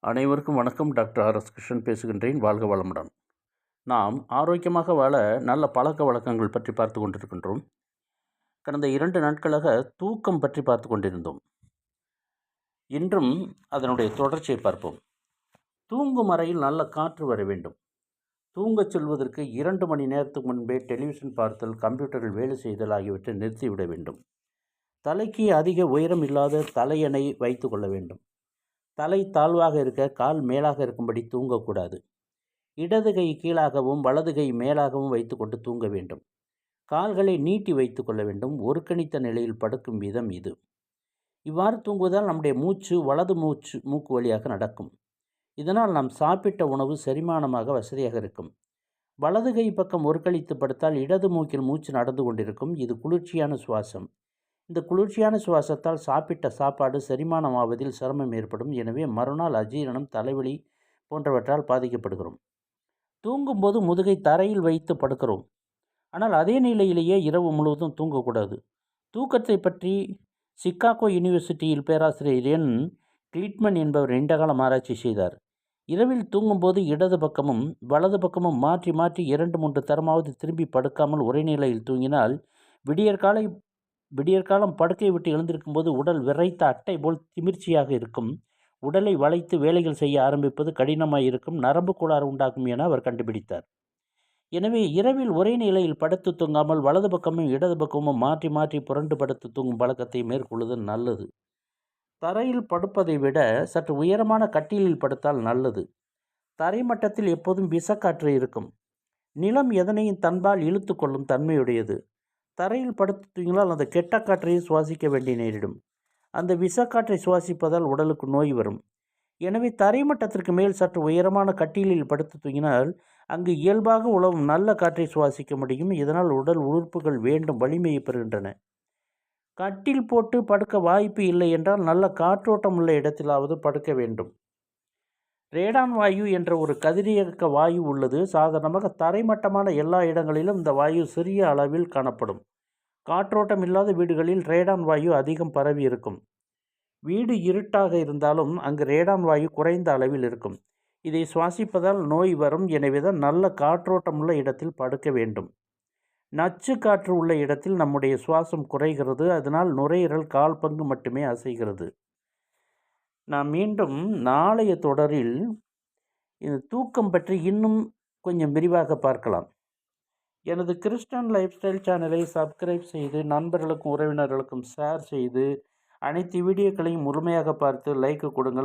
அனைவருக்கும் வணக்கம். Doctor R S. Krishnan பேசுகின்றேன். வாழ்க வளமுடன். நாம் ஆரோக்கியமாக வாழ நல்ல பழக்க வழக்கங்கள் பற்றி பார்த்து கொண்டிருக்கின்றோம். கடந்த 2 நாட்களாக தூக்கம் பற்றி பார்த்து கொண்டிருந்தோம். இன்றும் அதனுடைய தொடர்ச்சியை பார்ப்போம். தூங்கும் அறையில் நல்ல காற்று வர வேண்டும். தூங்கச் செல்வதற்கு 2 மணி நேரத்துக்கு முன்பே டெலிவிஷன் பார்த்தல், கம்ப்யூட்டரில் வேலை செய்தல் ஆகியவற்றை நிறுத்திவிட வேண்டும். தலைக்கு அதிக உயரம் இல்லாத தலையணை வைத்து கொள்ள வேண்டும். தலை தாழ்வாக இருக்க, கால் மேலாக இருக்கும்படி தூங்கக்கூடாது. இடது கை கீழாகவும் வலது கை மேலாகவும் வைத்து கொண்டு தூங்க வேண்டும். கால்களை நீட்டி வைத்து கொள்ள வேண்டும். ஒருக்கணித்த நிலையில் படுக்கும் விதம் இது. இவ்வாறு தூங்குவதால் நம்முடைய மூச்சு வலது மூக்கு வழியாக நடக்கும். இதனால் நாம் சாப்பிட்ட உணவு செரிமானமாக வசதியாக இருக்கும். வலது கை பக்கம் ஒருக்கழித்து படுத்தால் இடது மூக்கில் மூச்சு நடந்து கொண்டிருக்கும். இது குளிர்ச்சியான சுவாசம். இந்த குளிர்ச்சியான சுவாசத்தால் சாப்பிட்ட சாப்பாடு செரிமானமாவதில் சிரமம் ஏற்படும். எனவே மறுநாள் அஜீரணம், தலைவலி போன்றவற்றால் பாதிக்கப்படுகிறோம். தூங்கும்போது முதுகை தரையில் வைத்து படுக்கிறோம். ஆனால் அதே நிலையிலேயே இரவு முழுவதும் தூங்கக்கூடாது. தூக்கத்தை பற்றி சிகாகோ யூனிவர்சிட்டியில் பேராசிரியர் என் கிளிட்மன் என்பவர் நீண்டகாலம் ஆராய்ச்சி செய்தார். இரவில் தூங்கும்போது இடது பக்கமும் வலது பக்கமும் மாற்றி மாற்றி 2-3 தரமாவது திரும்பி படுக்காமல் ஒரே நிலையில் தூங்கினால் விடியற்காலம் படுக்கை விட்டு எழுந்திருக்கும் போது உடல் விரைத்த அட்டை போல் திமிர்ச்சியாக இருக்கும். உடலை வளைத்து வேலைகள் செய்ய ஆரம்பிப்பது கடினமாக இருக்கும். நரம்பு கோளாறு உண்டாகும் என அவர் கண்டுபிடித்தார். எனவே இரவில் ஒரே நிலையில் படுத்து தூங்காமல் வலது பக்கமும் இடது பக்கமும் மாற்றி மாற்றி புரண்டு படுத்து தூங்கும் பழக்கத்தை மேற்கொள்வது நல்லது. தரையில் படுப்பதை விட சற்று உயரமான கட்டிலில் படுத்தால் நல்லது. தரை மட்டத்தில் எப்போதும் விஷக்காற்று இருக்கும். நிலம் எதனையும் தன்பால் இழுத்து கொள்ளும் தன்மையுடையது. தரையில் படுத்து தூங்கினால் அந்த கெட்ட காற்றையை சுவாசிக்க வேண்டி நேரிடும். அந்த விஷக்காற்றை சுவாசிப்பதால் உடலுக்கு நோய் வரும். எனவே தரை மட்டத்திற்கு மேல் சற்று உயரமான கட்டிலில் படுத்து தூங்கினால் அங்கு இயல்பாக உலவும் நல்ல காற்றை சுவாசிக்க முடியும். இதனால் உடல் உறுப்புகள் வேண்டும் வலிமையை பெறுகின்றன. கட்டில் போட்டு படுக்க வாய்ப்பு இல்லை என்றால் நல்ல காற்றோட்டம் உள்ள இடத்திலாவது படுக்க வேண்டும். ரேடான் வாயு என்ற ஒரு கதிரியக்க வாயு உள்ளது. சாதாரணமாக தரைமட்டமான எல்லா இடங்களிலும் இந்த வாயு சிறிய அளவில் காணப்படும். காற்றோட்டம் இல்லாத வீடுகளில் ரேடான் வாயு அதிகம் பரவி இருக்கும். வீடு இருட்டாக இருந்தாலும் அங்கு ரேடான் வாயு குறைந்த அளவில் இருக்கும். இதை சுவாசிப்பதால் நோய் வரும். எனவேதான் நல்ல காற்றோட்டம் உள்ள இடத்தில் படுக்க வேண்டும். நச்சு காற்று உள்ள இடத்தில் நம்முடைய சுவாசம் குறைகிறது. அதனால் நுரையீரல் 1/4 பங்கு மட்டுமே அசைகிறது. நாம் மீண்டும் நாளைய தொடரில் இந்த தூக்கம் பற்றி இன்னும் கொஞ்சம் விரிவாக பார்க்கலாம். எனது கிறிஸ்டன் லைஃப் ஸ்டைல் சேனலை சப்ஸ்கிரைப் செய்து நண்பர்களுக்கும் உறவினர்களுக்கும் ஷேர் செய்து அனைத்து வீடியோக்களையும் முழுமையாக பார்த்து லைக் கொடுங்கள்.